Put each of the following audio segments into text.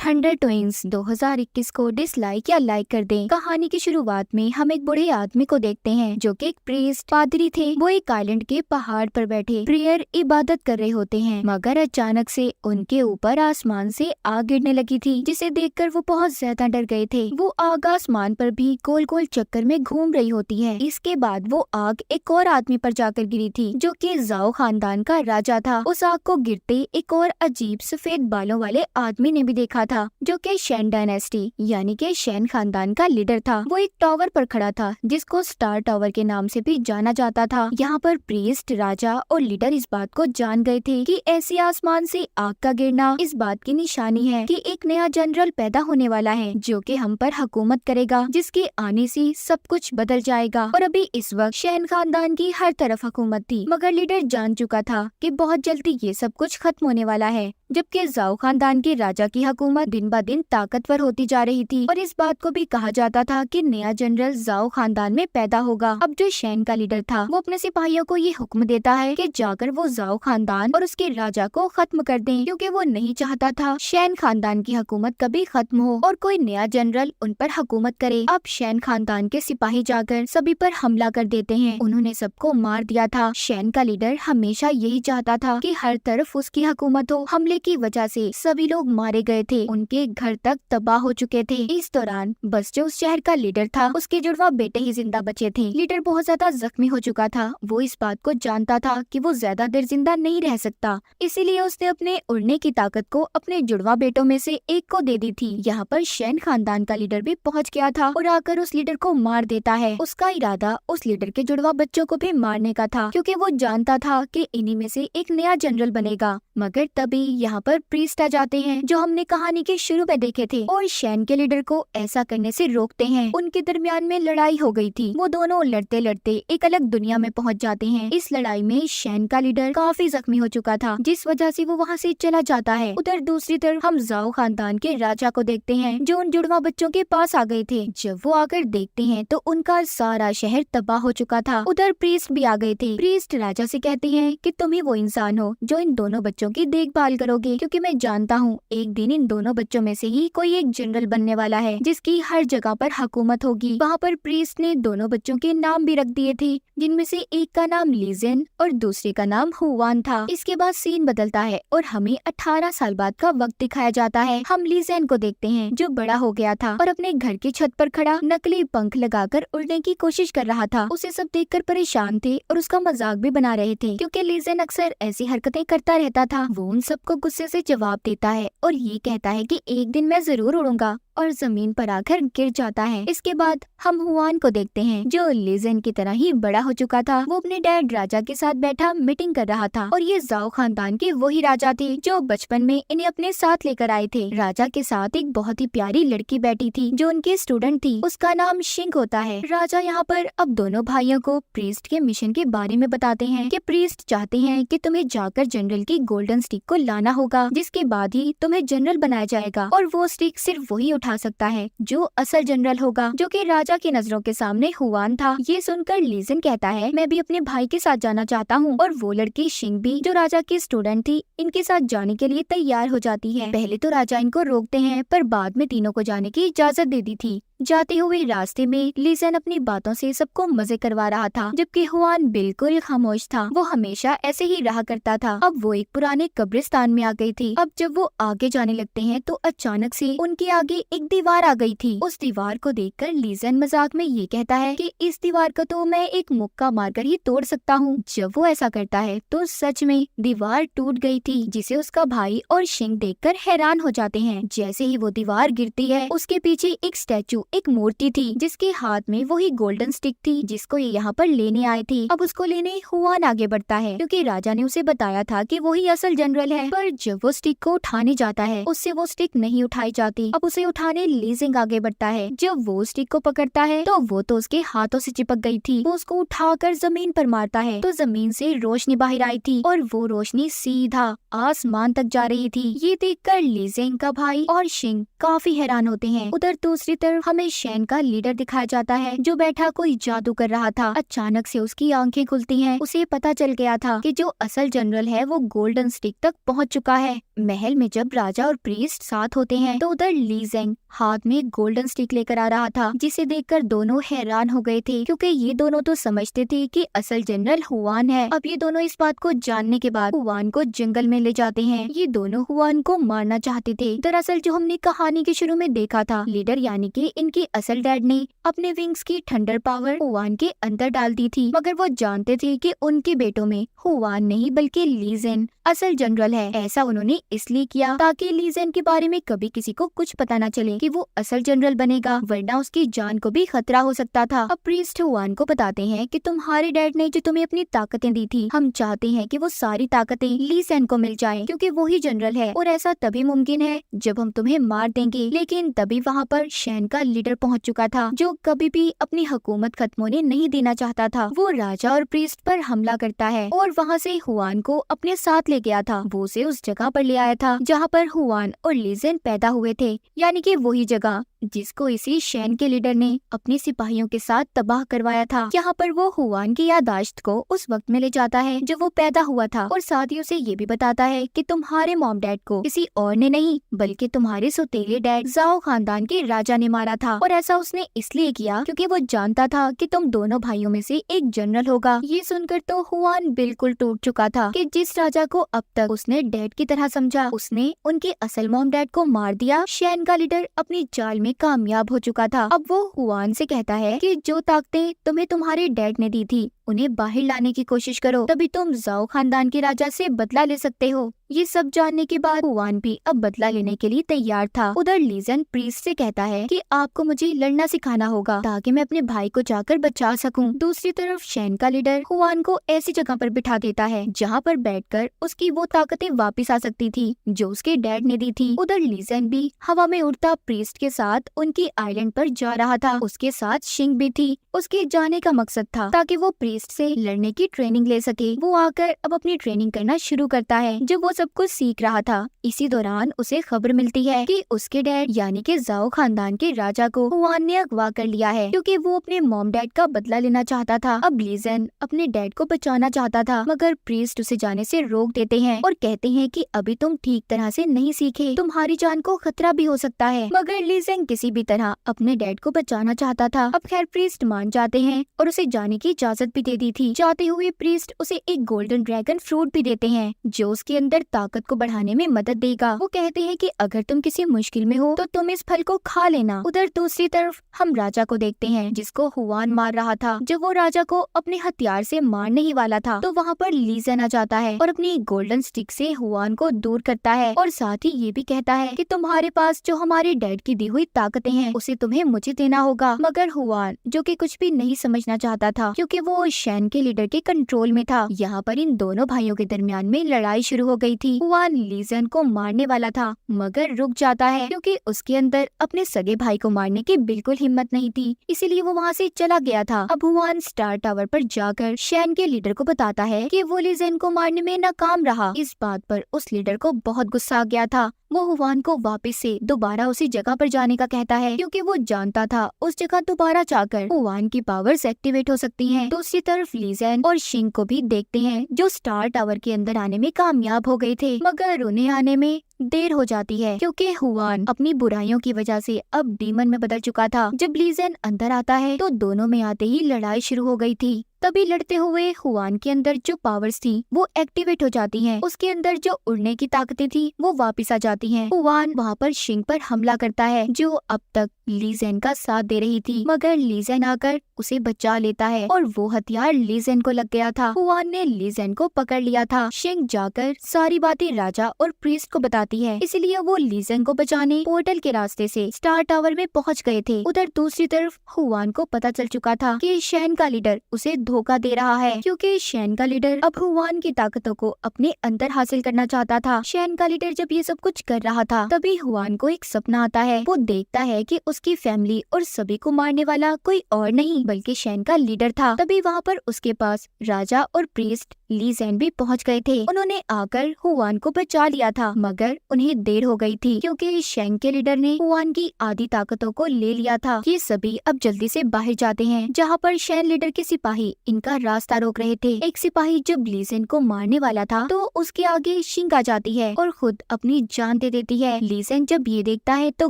Thunder twins 2021 को dislike या like कर दें। कहानी की शुरुआत में हम एक बूढ़े आदमी को देखते हैं जो कि एक प्रीस्ट पादरी थे। वो एक आइलैंड के पहाड़ पर बैठे प्रेयर इबादत कर रहे होते हैं, मगर अचानक से उनके ऊपर आसमान से आग गिरने लगी थी, जिसे देखकर वो बहुत ज्यादा डर गए थे। वो आग आसमान पर भी गोल गोल चक्कर में घूम रही होती है। इसके बाद वो आग एक और आदमी पर जाकर गिरी थी जो कि जाओ खानदान का राजा था। उस आग को गिरते एक और अजीब सफेद बालों वाले आदमी ने भी देखा था जो कि शैन डायनेस्टी यानी कि शैन खानदान का लीडर था। वो एक टावर पर खड़ा था जिसको स्टार टावर के नाम से भी जाना जाता था। यहाँ पर प्रीस्ट, राजा और लीडर इस बात को जान गए थे कि ऐसी आसमान से आग का गिरना इस बात की निशानी है कि एक नया जनरल पैदा होने वाला है जो कि हम पर हुकूमत करेगा, जिसके आने से सब कुछ बदल जाएगा। और अभी इस वक्त शैन खानदान की हर तरफ हुकूमत थी, मगर लीडर जान चुका था कि बहुत जल्दी ये सब कुछ खत्म होने वाला है। जबकि जाओ खानदान के राजा की हुकूमत दिन ब दिन ताकतवर होती जा रही थी और इस बात को भी कहा जाता था कि नया जनरल जाओ खानदान में पैदा होगा। अब जो शैन का लीडर था वो अपने सिपाहियों को ये हुक्म देता है कि जाकर वो जाओ खानदान और उसके राजा को खत्म कर दें, क्योंकि वो नहीं चाहता था शैन खानदान की हुकूमत कभी खत्म हो और कोई नया जनरल उन पर हुकूमत करे। अब शैन खानदान के सिपाही जाकर सभी पर हमला कर देते हैं। उन्होंने सबको मार दिया था। शैन का लीडर हमेशा यही चाहता था कि हर तरफ उसकी हुकूमत हो। हमले की वजह से सभी लोग मारे गए थे, उनके घर तक तबाह हो चुके थे। इस दौरान बस जो उस शहर का लीडर था उसके जुड़वा बेटे ही जिंदा बचे थे। लीडर बहुत ज्यादा जख्मी हो चुका था। वो इस बात को जानता था कि वो ज्यादा देर जिंदा नहीं रह सकता, इसीलिए उसने अपने उड़ने की ताकत को अपने जुड़वा बेटों में से एक को दे दी थी। यहाँ पर शैन खानदान का लीडर भी पहुँच गया था और आकर उस लीडर को मार देता है। उसका इरादा उस लीडर के जुड़वा बच्चों को भी मारने का था, क्योंकि वो जानता था कि इन्हीं में से एक नया जनरल बनेगा। मगर तभी यहाँ पर प्रीस्ट आ जाते हैं जो हमने कहानी के शुरू में देखे थे और शैन के लीडर को ऐसा करने से रोकते हैं। उनके दरमियान में लड़ाई हो गई थी। वो दोनों लड़ते लड़ते एक अलग दुनिया में पहुंच जाते हैं। इस लड़ाई में शैन का लीडर काफी जख्मी हो चुका था, जिस वजह से वो वहाँ से चला जाता है। उधर दूसरी तरफ हम जाओ खानदान के राजा को देखते हैं जो उन जुड़वा बच्चों के पास आ गए थे। जब वो आकर देखते हैं तो उनका सारा शहर तबाह हो चुका था। उधर प्रीस्ट भी आ गए थे। प्रीस्ट राजा से कहते हैं कि तुम ही वो इंसान हो जो इन दोनों बच्चों की देखभाल करोगे, क्योंकि मैं जानता हूँ एक दिन इन दोनों बच्चों में से ही कोई एक जनरल बनने वाला है जिसकी हर जगह पर हुकूमत होगी। वहाँ पर प्रीस्ट ने दोनों बच्चों के नाम भी रख दिए थे, जिनमें से एक का नाम लीजेन और दूसरे का नाम हुआन था। इसके बाद सीन बदलता है और हमें 18 साल बाद का वक्त दिखाया जाता है। हम लीजेन को देखते हैं जो बड़ा हो गया था और अपने घर की छत पर खड़ा नकली पंख लगाकर उड़ने की कोशिश कर रहा था। उसे सब देखकर परेशान थे और उसका मजाक भी बना रहे थे, क्योंकि लीजेन अक्सर ऐसी हरकतें करता रहता था। वो उन सबको गुस्से से जवाब देता है और ये कहता है कि एक दिन मैं जरूर उड़ूंगा, और जमीन पर आकर गिर जाता है। इसके बाद हम हुआन को देखते हैं जो लीजेन की तरह ही बड़ा हो चुका था। वो अपने डैड राजा के साथ बैठा मीटिंग कर रहा था और ये जाओ खानदान के वही राजा थे जो बचपन में इन्हें अपने साथ लेकर आए थे। राजा के साथ एक बहुत ही प्यारी लड़की बैठी थी जो उनकी स्टूडेंट थी। उसका नाम शिंक होता है। राजा यहाँ पर अब दोनों भाइयों को प्रीस्ट के मिशन के बारे में बताते हैं कि प्रीस्ट चाहते हैं कि तुम्हें जाकर जनरल की गोल्डन स्टिक को लाना होगा, जिसके बाद ही तुम्हें जनरल बनाया जाएगा और वो स्टिक सिर्फ वही उठा सकता है जो असल जनरल होगा, जो कि राजा की नजरों के सामने हुआन था। ये सुनकर लीजेन कहता है मैं भी अपने भाई के साथ जाना चाहता हूँ, और वो लड़की शिंग भी जो राजा की स्टूडेंट थी इनके साथ जाने के लिए तैयार हो जाती है। पहले तो राजा इनको रोकते हैं पर बाद में तीनों को जाने की इजाजत दे दी थी। जाते हुए रास्ते में लीजेन अपनी बातों से सबको मजे करवा रहा था, जबकि हुआन बिल्कुल खामोश था। वो हमेशा ऐसे ही रहा करता था। अब वो एक पुराने कब्रिस्तान में आ गई थी। अब जब वो आगे जाने लगते हैं तो अचानक से उनके आगे एक दीवार आ गई थी। उस दीवार को देखकर लीजेन मजाक में ये कहता है कि इस दीवार को तो मैं एक मुक्का मारकर ही तोड़ सकता हूँ। जब वो ऐसा करता है तो सच में दीवार टूट गई थी, जिसे उसका भाई और शिंग देखकर हैरान हो जाते हैं। जैसे ही वो दीवार गिरती है उसके पीछे एक स्टैचू, एक मूर्ति थी जिसके हाथ में वही गोल्डन स्टिक थी जिसको ये यहाँ पर लेने आए थे। अब उसको लेने हुआन आगे बढ़ता है, क्योंकि राजा ने उसे बताया था कि वही असल जनरल है। पर जब वो स्टिक को उठाने जाता है उससे वो स्टिक नहीं उठाई जाती। अब उसे उठाने लीजिंग आगे बढ़ता है। जब वो स्टिक को पकड़ता है तो वो तो उसके हाथों से चिपक गई थी। वो उसको उठाकर जमीन पर मारता है तो जमीन से रोशनी बाहर आई थी और वो रोशनी सीधा आसमान तक जा रही थी। ये देखकर लीजिंग का भाई और शिंग काफी हैरान होते हैं। उधर दूसरी तरफ हमें शैन का लीडर दिखाया जाता है जो बैठा कोई जादू कर रहा था। अचानक से उसकी आंखें खुलती हैं। उसे पता चल गया था कि जो असल जनरल है वो गोल्डन स्टिक तक पहुंच चुका है। महल में जब राजा और प्रीस्ट साथ होते हैं तो उधर ली ज़ेंग हाथ में गोल्डन स्टिक लेकर आ रहा था, जिसे देखकर दोनों हैरान हो गए थे क्योंकि ये दोनों तो समझते थे कि असल जनरल हुआन है। अब ये दोनों इस बात को जानने के बाद हुआन को जंगल में ले जाते हैं। ये दोनों हुआन को मारना चाहते थे। दरअसल जो हमने कहानी के शुरू में देखा था, लीडर यानी कि इनके असल डैड ने अपने विंग्स की थंडर पावर हुआन के अंदर डाल दी थी, मगर वो जानते थे कि उनके बेटों में हुआन नहीं बल्कि ली ज़ेंग असल जनरल है। ऐसा उन्होंने इसलिए किया ताकि ली ज़ेंग के बारे में कभी किसी को कुछ पता न चले कि वो असल जनरल बनेगा, वरना उसकी जान को भी खतरा हो सकता था। अब प्रीस्ट हुआन को बताते हैं कि तुम्हारे डैड ने जो तुम्हें अपनी ताकतें दी थी, हम चाहते हैं कि वो सारी ताकतें ली ज़ेंग को मिल जाए क्योंकि वो ही जनरल है और ऐसा तभी मुमकिन है जब हम तुम्हें मार देंगे। लेकिन तभी वहाँ पर शैन का लीडर पहुँच चुका था जो कभी भी अपनी हुकूमत खत्म होने नहीं देना चाहता था। वो राजा और प्रीस्ट पर हमला करता है और वहाँ से हुआन को अपने साथ ले गया था। वो उसे उस जगह पर ले आया था जहाँ पर हुआन और ली ज़ेंग पैदा हुए थे, यानी कि वही जगह जिसको इसी शैन के लीडर ने अपने सिपाहियों के साथ तबाह करवाया था। यहाँ पर वो हुआन की याददाश्त को उस वक्त में ले जाता है जब वो पैदा हुआ था और साथ ही उसे ये भी बताता है कि तुम्हारे मॉम डैड को किसी और ने नहीं बल्कि तुम्हारे सौतेले डैड ज़ाओ खानदान के राजा ने मारा था, और ऐसा उसने इसलिए किया क्योंकि वो जानता था कि तुम दोनों भाइयों में से एक जनरल होगा। ये सुनकर तो हुआन बिल्कुल टूट चुका था कि जिस राजा को अब तक उसने डैड की तरह समझा, उसने उनके असल मॉम डैड को मार दिया। शैन का लीडर अपनी चाल में कामयाब हो चुका था। अब वो हुआन से कहता है कि जो ताकतें तुम्हें तुम्हारे डैड ने दी थी उन्हें बाहर लाने की कोशिश करो, तभी तुम ज़ाओ खानदान के राजा से बदला ले सकते हो। ये सब जानने के बाद हुआन भी अब बदला लेने के लिए तैयार था। उधर ली ज़ेंग प्रीस्ट से कहता है कि आपको मुझे लड़ना सिखाना होगा ताकि मैं अपने भाई को जाकर बचा सकूं। दूसरी तरफ शैन का लीडर हुआन को ऐसी जगह पर बिठा देता है जहां पर बैठकर उसकी वो ताकतें वापस आ सकती थी जो उसके डैड ने दी थी। उधर ली ज़ेंग भी हवा में उड़ता प्रीस्ट के साथ उनकी आइलैंड पर जा रहा था। उसके साथ शिंग भी थी। उसके जाने का मकसद था ताकि वो प्रीस्ट से लड़ने की ट्रेनिंग ले सके। वो आकर अब अपनी ट्रेनिंग करना शुरू करता है। जब वो सब कुछ सीख रहा था, इसी दौरान उसे खबर मिलती है कि उसके डैड यानी कि ज़ाओ खानदान के राजा को हुआन ने अगवा कर लिया है क्योंकि वो अपने मॉम डैड का बदला लेना चाहता था। अब ली ज़ेंग अपने डैड को बचाना चाहता था, मगर प्रीस्ट उसे जाने से रोक देते हैं और कहते हैं कि अभी तुम ठीक तरह से नहीं सीखे, तुम्हारी जान को खतरा भी हो सकता है। मगर ली ज़ेंग किसी भी तरह अपने डैड को बचाना चाहता था। अब खैर प्रीस्ट मान जाते हैं और उसे जाने की इजाजत भी दे दी थी। जाते हुए प्रीस्ट उसे एक गोल्डन ड्रैगन फ्रूट भी देते हैं जो उसके अंदर ताकत को बढ़ाने में मदद देगा। वो कहते हैं कि अगर तुम किसी मुश्किल में हो तो तुम इस फल को खा लेना। उधर दूसरी तरफ हम राजा को देखते हैं जिसको हुआन मार रहा था। जब वो राजा को अपने हथियार से मारने ही वाला था तो वहाँ पर ली ज़ेंग आ जाता है और अपनी गोल्डन स्टिक से हुआन को दूर करता है और साथ ही ये भी कहता है कि तुम्हारे पास जो हमारे डैड की दी हुई ताकतें हैं उसे तुम्हें मुझे देना होगा। मगर हुआन जो कि कुछ भी नहीं समझना चाहता था क्योंकि वो शैन के लीडर के कंट्रोल में था। यहाँ पर इन दोनों भाइयों के दरमियान में लड़ाई शुरू हो गई थी। हुआन ली ज़ेंग को मारने वाला था मगर रुक जाता है क्योंकि उसके अंदर अपने सगे भाई को मारने की बिल्कुल हिम्मत नहीं थी, इसीलिए वो वहाँ से चला गया था। अब हुआन स्टार टावर पर जाकर शैन के लीडर को बताता है कि वो ली ज़ेंग को मारने में नाकाम रहा। इस बात पर उस लीडर को बहुत गुस्सा आ गया था। वो हुआन को वापस से दोबारा उसी जगह पर जाने का कहता है क्योंकि वो जानता था उस जगह दोबारा जाकर हुआन की पावर्स एक्टिवेट हो सकती हैं। दूसरी तरफ ली ज़ेंग और शिंग को भी देखते हैं जो स्टार टावर के अंदर आने में कामयाब हो गए थे, मगर उन्हें आने में देर हो जाती है क्योंकि हुआन अपनी बुराइयों की वजह से अब डीमन में बदल चुका था। जब ली ज़ेंग अंदर आता है तो दोनों में आते ही लड़ाई शुरू हो गई थी। तभी लड़ते हुए हुआन के अंदर जो पावर्स थी वो एक्टिवेट हो जाती हैं। उसके अंदर जो उड़ने की ताकतें थी वो वापस आ जाती हैं। हुआन वहाँ पर शिंग पर हमला करता है जो अब तक ली ज़ेंग का साथ दे रही थी, मगर ली ज़ेंग आकर उसे बचा लेता है और वो हथियार ली ज़ेंग को लग गया था। हुआन ने ली ज़ेंग को पकड़ लिया था। शिंग जाकर सारी बातें राजा और प्रीस्ट को बताती है, इसलिए वो ली ज़ेंग को बचाने पोर्टल के रास्ते से स्टार टावर में पहुँच गए थे। उधर दूसरी तरफ हुआन को पता चल चुका था कि शैन का लीडर उसे धोखा दे रहा है, क्योंकि शैन का लीडर अब हुआन की ताकतों को अपने अंदर हासिल करना चाहता था। शैन का लीडर जब ये सब कुछ कर रहा था, तभी हुआन को एक सपना आता है। वो देखता है कि उसकी फैमिली और सभी को मारने वाला कोई और नहीं बल्कि शैन का लीडर था। तभी वहाँ पर उसके पास राजा और प्रीस्ट ली ज़ेन भी पहुँच गए थे। उन्होंने आकर हुआन को बचा लिया था, मगर उन्हें देर हो गई थी, क्योंकि शैन के लीडर ने हुआन की आधी ताकतों को ले लिया था। ये सभी अब जल्दी से बाहर जाते हैं, जहाँ पर शैन लीडर के सिपाही इनका रास्ता रोक रहे थे। एक सिपाही जब ली ज़ेन को मारने वाला था, तो उसके आगे शिंग आ जाती है और खुद अपनी जान दे देती है। ली ज़ेन जब ये देखता है तो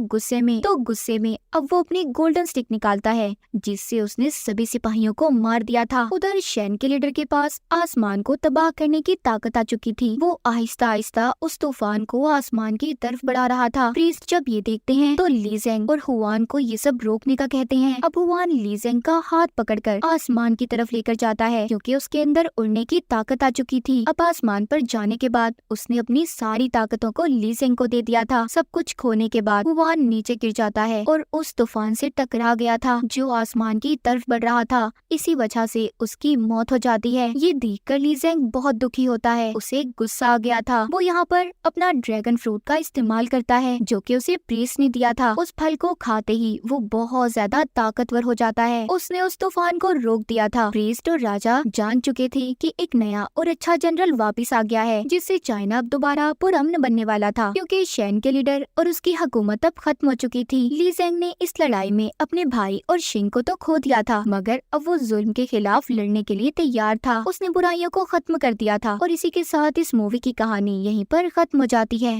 गुस्से में अब वो अपनी गोल्डन स्टिक निकालता है, जिससे उसने सभी सिपाहियों को मार दिया था। उधर शैन के लीडर के पास आसमान को तबाह करने की ताकत आ चुकी थी। वो आहिस्ता आहिस्ता उस तूफान को आसमान की तरफ बढ़ा रहा था। प्रीस्ट जब ये देखते हैं तो ली ज़ेन और हुआन को ये सब रोकने का कहते हैं। अब हुआन ली ज़ेन का हाथ पकड़कर आसमान की तरफ लेकर जाता है, क्योंकि उसके अंदर उड़ने की ताकत आ चुकी थी। अब आसमान पर जाने के बाद उसने अपनी सारी ताकतों को ली ज़ेन को दे दिया था। सब कुछ खोने के बाद हुआन नीचे गिर जाता है और उस तूफान से टकरा गया था जो आसमान की तरफ बढ़ रहा था। इसी वजह से उसकी मौत हो जाती है। ये देखकर ली ज़ेन बहुत दुखी होता है। उसे गुस्सा आ गया था। वो यहाँ पर अपना ड्रैगन फ्रूट का इस्तेमाल करता है, जो कि उसे प्रीस्ट ने दिया था। उस फल को खाते ही वो बहुत ज्यादा ताकतवर हो जाता है। उसने उस तूफान को रोक दिया था। प्रीस्ट और राजा जान चुके थे कि एक नया और अच्छा जनरल वापिस आ गया है, जिससे चाइना अब दोबारा पुरअमन बनने वाला था, क्योंकि शैन के लीडर और उसकी हुकूमत अब खत्म हो चुकी थी। ली ज़ेन ने इस लड़ाई में अपने भाई और शिंग को तो खो दिया था, मगर अब वो जुल्म के खिलाफ लड़ने के लिए तैयार था। उसने बुराइयों को खत्म कर दिया था। और इसी के साथ इस मूवी की कहानी यहीं पर खत्म हो जाती है।